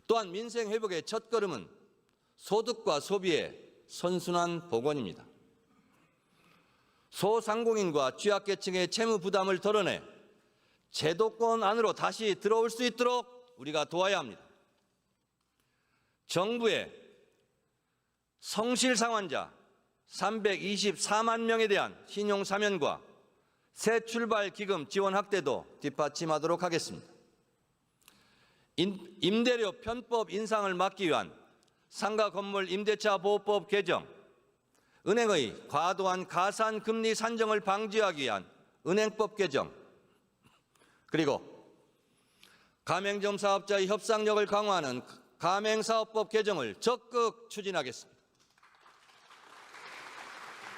또한 민생 회복의 첫걸음은 소득과 소비의 선순환 복원입니다. 소상공인과 취약계층의 채무 부담을 덜어내 제도권 안으로 다시 들어올 수 있도록 우리가 도와야 합니다. 정부의 성실상환자 324만 명에 대한 신용사면과 새 출발 기금 지원 확대도 뒷받침하도록 하겠습니다. 임대료 편법 인상을 막기 위한 상가 건물 임대차 보호법 개정, 은행의 과도한 가산 금리 산정을 방지하기 위한 은행법 개정, 그리고 가맹점 사업자의 협상력을 강화하는 가맹사업법 개정을 적극 추진하겠습니다.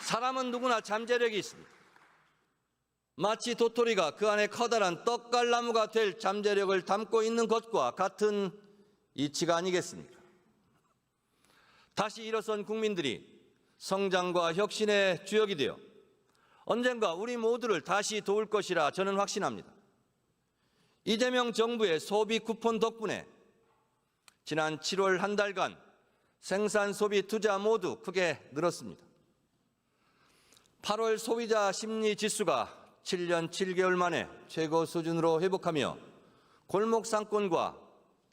사람은 누구나 잠재력이 있습니다. 마치 도토리가 그 안에 커다란 떡갈나무가 될 잠재력을 담고 있는 것과 같은 이치가 아니겠습니까? 다시 일어선 국민들이 성장과 혁신의 주역이 되어 언젠가 우리 모두를 다시 도울 것이라 저는 확신합니다. 이재명 정부의 소비 쿠폰 덕분에 지난 7월 한 달간 생산, 소비, 투자 모두 크게 늘었습니다. 8월 소비자 심리 지수가 7년 7개월 만에 최고 수준으로 회복하며 골목 상권과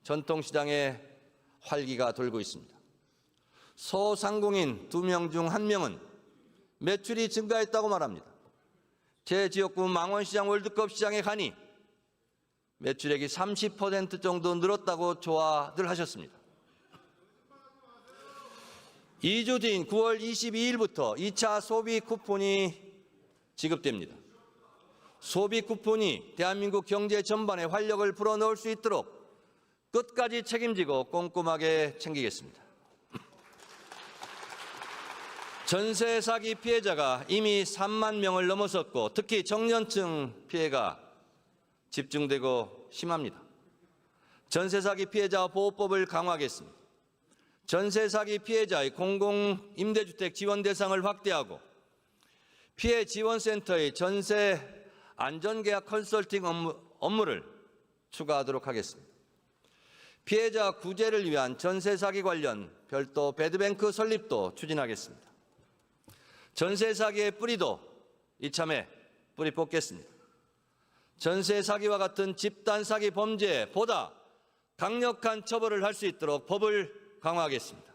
전통시장에 활기가 돌고 있습니다. 소상공인 2명 중 1명은 매출이 증가했다고 말합니다. 제 지역구 망원시장 월드컵 시장에 가니 매출액이 30% 정도 늘었다고 좋아들 하셨습니다. 2주 뒤인 9월 22일부터 2차 소비 쿠폰이 지급됩니다. 소비 쿠폰이 대한민국 경제 전반에 활력을 불어넣을 수 있도록 끝까지 책임지고 꼼꼼하게 챙기겠습니다. 전세 사기 피해자가 이미 3만 명을 넘어섰고 특히 청년층 피해가 집중되고 심합니다. 전세 사기 피해자 보호법을 강화하겠습니다. 전세 사기 피해자의 공공임대주택 지원 대상을 확대하고 피해 지원센터의 전세 안전계약 컨설팅 업무를 추가하도록 하겠습니다. 피해자 구제를 위한 전세 사기 관련 별도 배드뱅크 설립도 추진하겠습니다. 전세 사기의 뿌리도 이참에 뿌리 뽑겠습니다. 전세 사기와 같은 집단 사기 범죄에 보다 강력한 처벌을 할 수 있도록 법을 강화하겠습니다.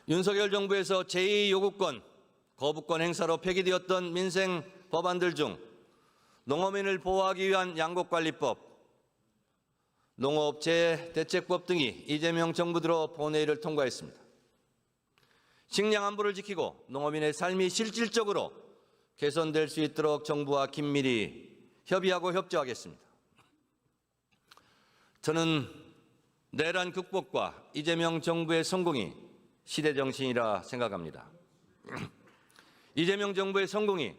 윤석열 정부에서 제2요구권, 거부권 행사로 폐기되었던 민생 법안들 중 농어민을 보호하기 위한 양곡관리법, 농업재해대책법 등이 이재명 정부 들어 본회의를 통과했습니다. 식량 안보를 지키고 농어민의 삶이 실질적으로 개선될 수 있도록 정부와 긴밀히 협의하고 협조하겠습니다. 저는 내란 극복과 이재명 정부의 성공이 시대 정신이라 생각합니다. 이재명 정부의 성공이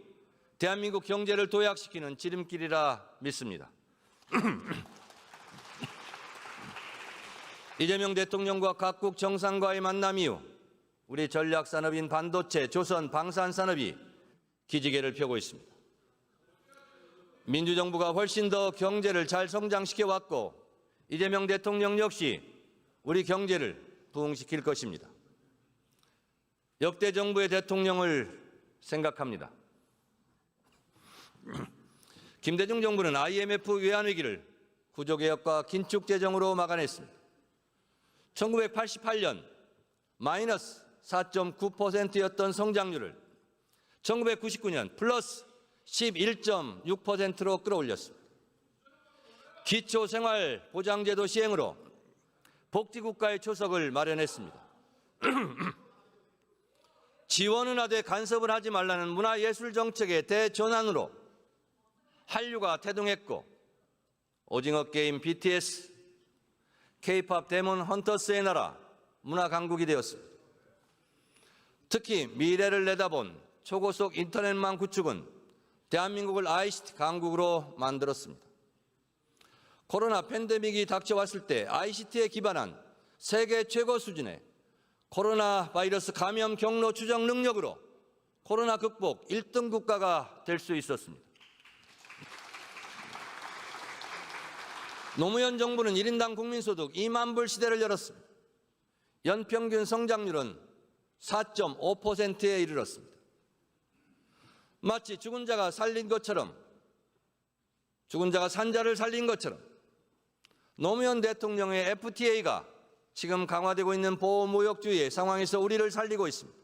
대한민국 경제를 도약시키는 지름길이라 믿습니다. 이재명 대통령과 각국 정상과의 만남 이후 우리 전략산업인 반도체, 조선, 방산산업이 기지개를 펴고 있습니다. 민주정부가 훨씬 더 경제를 잘 성장시켜 왔고 이재명 대통령 역시 우리 경제를 부흥시킬 것입니다. 역대 정부의 대통령을 생각합니다. 김대중 정부는 IMF 외환위기를 구조개혁과 긴축재정으로 막아냈습니다. 1988년 마이너스 4.9%였던 성장률을 1999년 플러스 11.6%로 끌어올렸습니다. 기초생활보장제도 시행으로 복지국가의 초석을 마련했습니다. 지원은 하되 간섭을 하지 말라는 문화예술정책의 대전환으로 한류가 태동했고 오징어 게임 BTS, K-팝 데몬 헌터스의 나라 문화강국이 되었습니다. 특히 미래를 내다본 초고속 인터넷망 구축은 대한민국을 ICT 강국으로 만들었습니다. 코로나 팬데믹이 닥쳐왔을 때 ICT에 기반한 세계 최고 수준의 코로나 바이러스 감염 경로 추적 능력으로 코로나 극복 1등 국가가 될 수 있었습니다. 노무현 정부는 1인당 국민소득 2만 불 시대를 열었습니다. 연평균 성장률은 4.5%에 이르렀습니다. 마치 죽은 자가 살린 것처럼, 죽은 자가 산자를 살린 것처럼 노무현 대통령의 FTA가 지금 강화되고 있는 보호무역주의의 상황에서 우리를 살리고 있습니다.